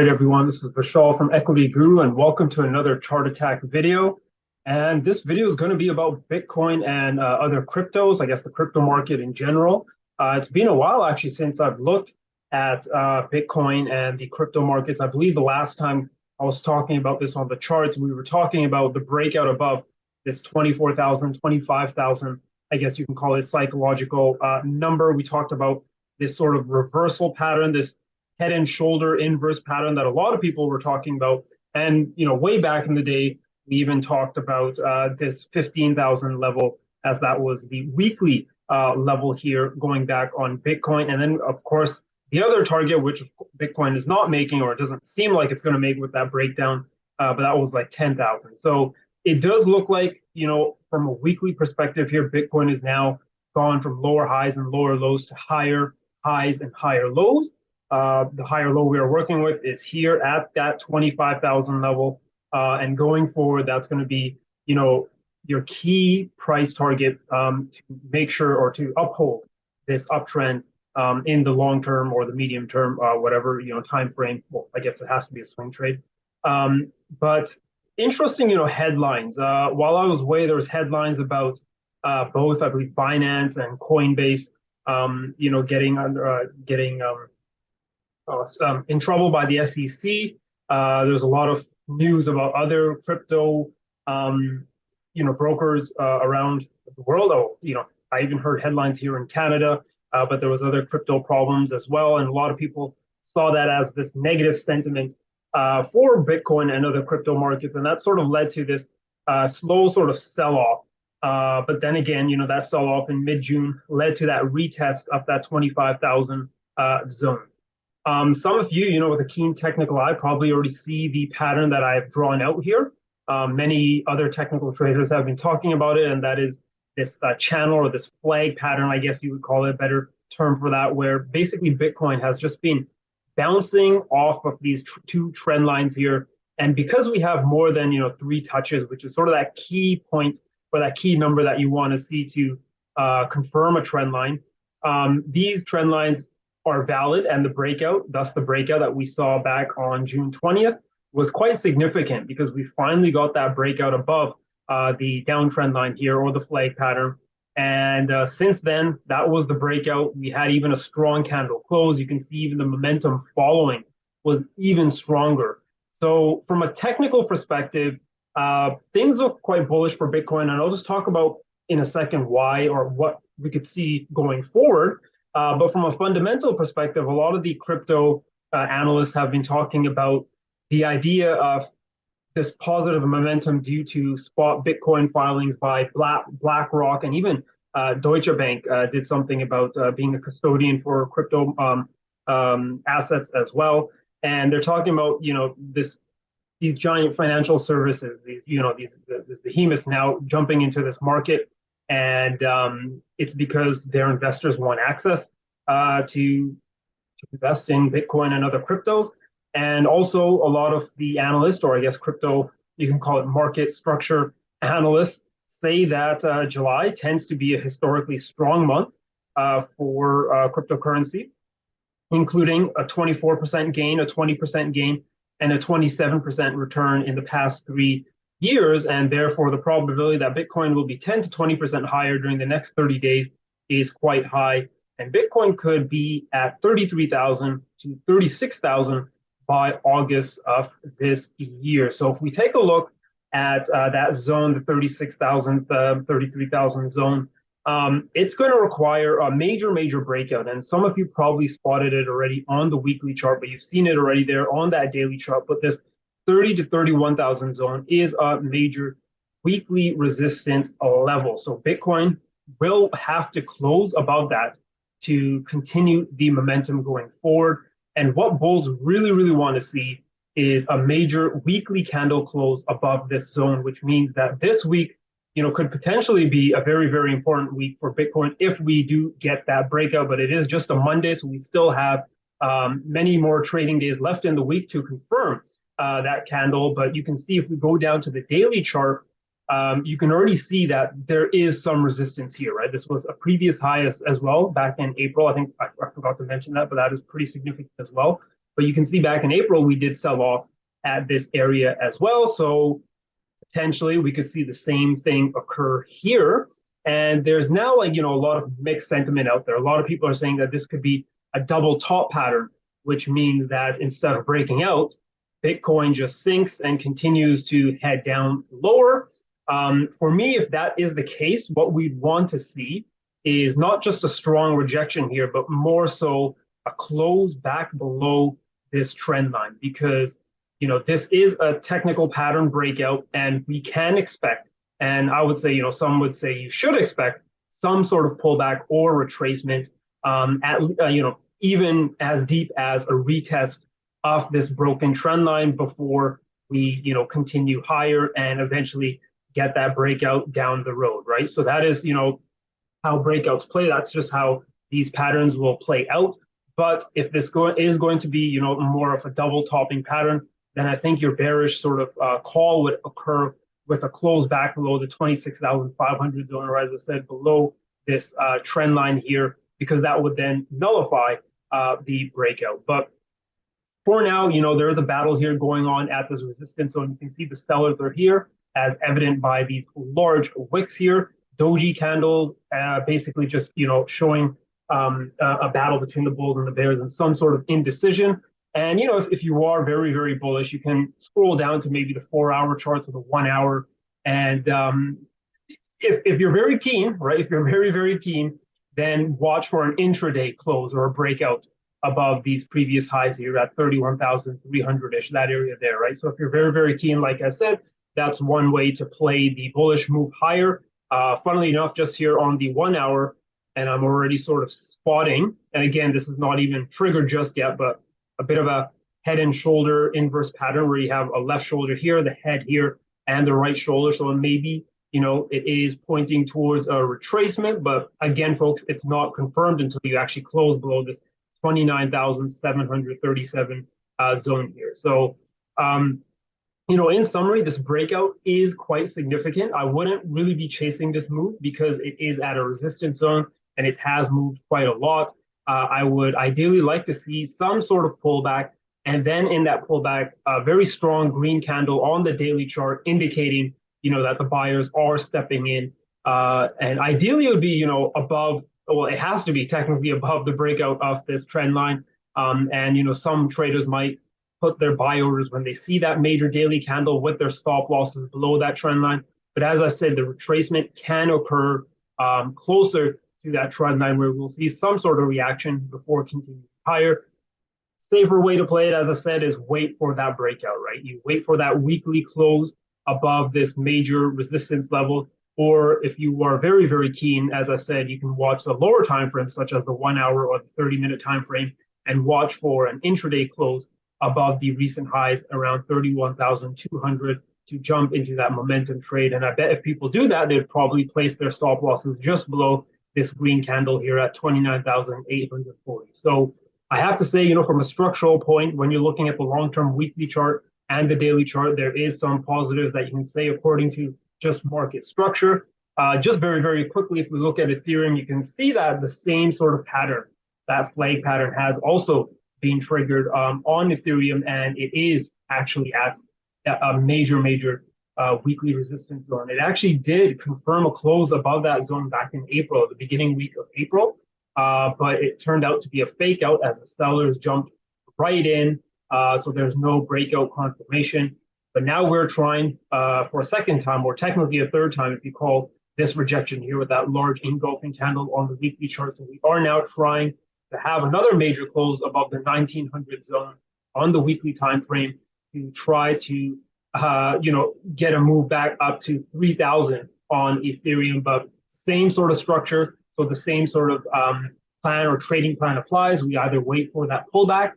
right, everyone, this is Vishal from EQUITY.GURU, and welcome to another chart attack video. And this video is going to be about Bitcoin and other cryptos, I guess the crypto market in general. It's been a while, actually, since I've looked at Bitcoin and the crypto markets. I believe the last time I was talking about this on the charts, we were talking about the breakout above this 24,000, 25,000, I guess you can call it psychological number. We talked about this sort of reversal pattern, this head and shoulder inverse pattern that a lot of people were talking about. And, way back in the day, we even talked about this 15,000 level, as that was the weekly level here going back on Bitcoin. And then, of course, the other target, which Bitcoin is not making, or it doesn't seem like it's going to make with that breakdown, but that was like 10,000. So it does look like, from a weekly perspective here, Bitcoin is now gone from lower highs and lower lows to higher highs and higher lows. The higher low we are working with is here at that 25,000 level. And going forward, that's going to be, your key price target to make sure or to uphold this uptrend in the long term or the medium term, whatever, time frame. Well, I guess it has to be a swing trade. But interesting, headlines. While I was away, there was headlines about both, I believe, Binance and Coinbase, getting in trouble by the SEC. There's a lot of news about other crypto, brokers around the world. I even heard headlines here in Canada, but there was other crypto problems as well. And a lot of people saw that as this negative sentiment for Bitcoin and other crypto markets. And that sort of led to this slow sort of sell-off. But then again, that sell-off in mid-June led to that retest of that 25,000 zone. Some of you, with a keen technical eye, probably already see the pattern that I've drawn out here. Many other technical traders have been talking about it, and that is this channel or this flag pattern, I guess you would call it a better term for that, where basically Bitcoin has just been bouncing off of these two trend lines here. And because we have more than, 3 touches, which is sort of that key point or that key number that you want to see to confirm a trend line, these trend lines are valid, and the breakout, thus the breakout that we saw back on June 20th, was quite significant because we finally got that breakout above the downtrend line here, or the flag pattern. And since then, that was the breakout. We had even a strong candle close. You can see even the momentum following was even stronger. So from a technical perspective, things look quite bullish for Bitcoin, and I'll just talk about in a second why, or what we could see going forward. But from a fundamental perspective, a lot of the crypto analysts have been talking about the idea of this positive momentum due to spot Bitcoin filings by BlackRock, and even DeutscheBank did something about being a custodian for crypto assets as well. And they're talking about, these giant financial services, these behemoths now jumping into this market. And it's because their investors want access to invest in Bitcoin and other cryptos. And also a lot of the analysts, or I guess crypto, you can call it market structure analysts, say that July tends to be a historically strong month for cryptocurrency, including a 24% gain, a 20% gain, and a 27% return in the past 3 years, and therefore the probability that Bitcoin will be 10 to 20% higher during the next 30 days is quite high. And Bitcoin could be at 33,000 to 36,000 by August of this year. So if we take a look at that zone, the 36,000, 33,000 zone, it's going to require a major breakout. And some of you probably spotted it already on the weekly chart, but you've seen it already there on that daily chart. But this 30 to 31,000 zone is a major weekly resistance level. So Bitcoin will have to close above that to continue the momentum going forward. And what bulls really want to see is a major weekly candle close above this zone, which means that this week, could potentially be a very important week for Bitcoin if we do get that breakout. But it is just a Monday, so we still have many more trading days left in the week to confirm that candle. But you can see if we go down to the daily chart, you can already see that there is some resistance here, right? This was a previous high as well back in April. I think I forgot to mention that, but that is pretty significant as well. But you can see back in April, we did sell off at this area as well. So potentially we could see the same thing occur here. And there's now, like, a lot of mixed sentiment out there. A lot of people are saying that this could be a double top pattern, which means that instead of breaking out, Bitcoin just sinks and continues to head down lower. For me, if that is the case, what we'd want to see is not just a strong rejection here, but more so a close back below this trend line, because this is a technical pattern breakout, and we can expect, and I would say, some would say you should expect some sort of pullback or retracement, even as deep as a retest of this broken trend line before we, continue higher and eventually get that breakout down the road, right? So that is, how breakouts play. That's just how these patterns will play out. But if this is going to be, more of a double topping pattern, then I think your bearish sort of call would occur with a close back below the 26,500 zone, or as I said, below this trend line here, because that would then nullify the breakout. But for now, there is a battle here going on at this resistance zone. You can see the sellers are here, as evident by these large wicks here. Doji candle, basically just, showing a battle between the bulls and the bears and some sort of indecision. And, if you are very, very bullish, you can scroll down to maybe the 4-hour charts or the 1 hour. And if you're very keen, right, if you're very, very keen, then watch for an intraday close or a breakout above these previous highs here at 31,300-ish, that area there, right? So if you're very, very keen, like I said, that's one way to play the bullish move higher. Funnily enough, just here on the 1 hour, and I'm already sort of spotting, and again, this is not even triggered just yet, but a bit of a head and shoulder inverse pattern where you have a left shoulder here, the head here, and the right shoulder. So maybe, it is pointing towards a retracement, but again, folks, it's not confirmed until you actually close below this 29,737 zone here. So, in summary, this breakout is quite significant. I wouldn't really be chasing this move because it is at a resistance zone and it has moved quite a lot. I would ideally like to see some sort of pullback, and then in that pullback, a very strong green candle on the daily chart indicating, that the buyers are stepping in. And ideally it would be, above, well, it has to be technically above the breakout of this trend line. And, some traders might put their buy orders when they see that major daily candle with their stop losses below that trend line. But as I said, the retracement can occur closer to that trend line where we'll see some sort of reaction before continuing higher. Safer way to play it, as I said, is wait for that breakout, right? You wait for that weekly close above this major resistance level. Or if you are very, very keen, as I said, you can watch the lower time frames, such as the 1 hour or the 30-minute time frame, and watch for an intraday close above the recent highs around 31,200 to jump into that momentum trade. And I bet if people do that, they'd probably place their stop losses just below this green candle here at 29,840. So I have to say, from a structural point, when you're looking at the long-term weekly chart and the daily chart, there is some positives that you can say according to just market structure. Just very, very quickly, if we look at Ethereum, you can see that the same sort of pattern, that flag pattern, has also been triggered on Ethereum, and it is actually at a major weekly resistance zone. It actually did confirm a close above that zone back in April, the beginning week of April, but it turned out to be a fake out as the sellers jumped right in, so there's no breakout confirmation. But now we're trying for a second time, or technically a third time if you call this rejection here with that large engulfing candle on the weekly chart. So we are now trying to have another major close above the 1900 zone on the weekly time frame to try to get a move back up to 3,000 on Ethereum. But same sort of structure, so the same sort of plan or trading plan applies. We either wait for that pullback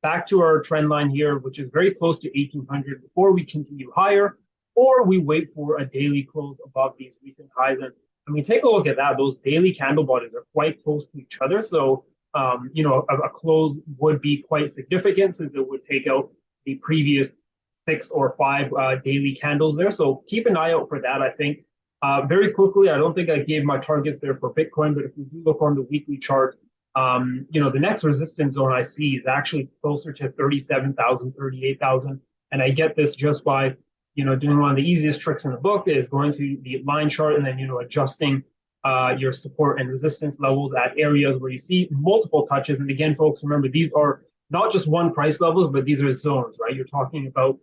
back to our trend line here, which is very close to 1,800 before we continue higher, or we wait for a daily close above these recent highs. And I mean, take a look at that. Those daily candle bodies are quite close to each other. So a close would be quite significant since it would take out the previous 6 or 5 daily candles there. So keep an eye out for that, I think. Very quickly, I don't think I gave my targets there for Bitcoin, but if we do look on the weekly chart, The next resistance zone I see is actually closer to 37,000, 38,000. And I get this just by, doing one of the easiest tricks in the book is going to the line chart and then, adjusting your support and resistance levels at areas where you see multiple touches. And again, folks, remember, these are not just one price levels, but these are zones, right? You're talking about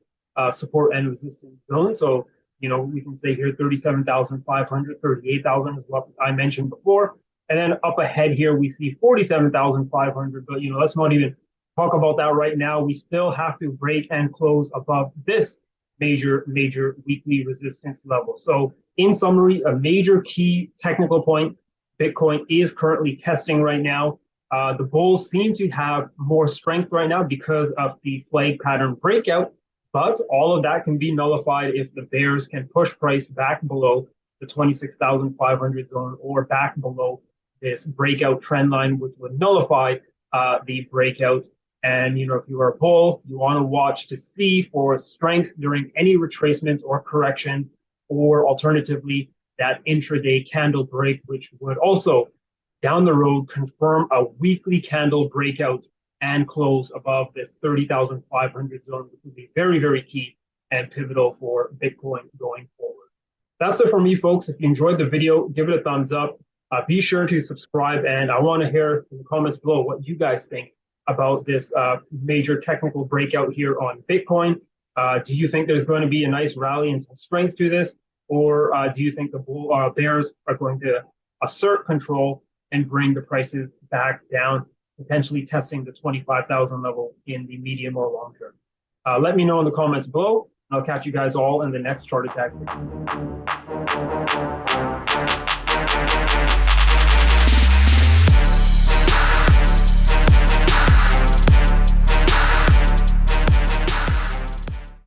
support and resistance zones. So, we can say here 37,500, 38,000 is what I mentioned before. And then up ahead here, we see 47,500. But, let's not even talk about that right now. We still have to break and close above this major weekly resistance level. So in summary, a major key technical point Bitcoin is currently testing right now. The bulls seem to have more strength right now because of the flag pattern breakout, but all of that can be nullified if the bears can push price back below the 26,500 zone or back below this breakout trend line, which would nullify the breakout. And, if you are a bull, you want to watch to see for strength during any retracements or corrections, or alternatively, that intraday candle break, which would also down the road confirm a weekly candle breakout and close above this 30,500 zone, which would be very, very key and pivotal for Bitcoin going forward. That's it for me, folks. If you enjoyed the video, give it a thumbs up. Be sure to subscribe, and I want to hear in the comments below what you guys think about this major technical breakout here on Bitcoin. Do you think there's going to be a nice rally and some strength to this, or do you think the bears are going to assert control and bring the prices back down, potentially testing the 25,000 level in the medium or long term? Let me know in the comments below. I'll catch you guys all in the next chart attack video.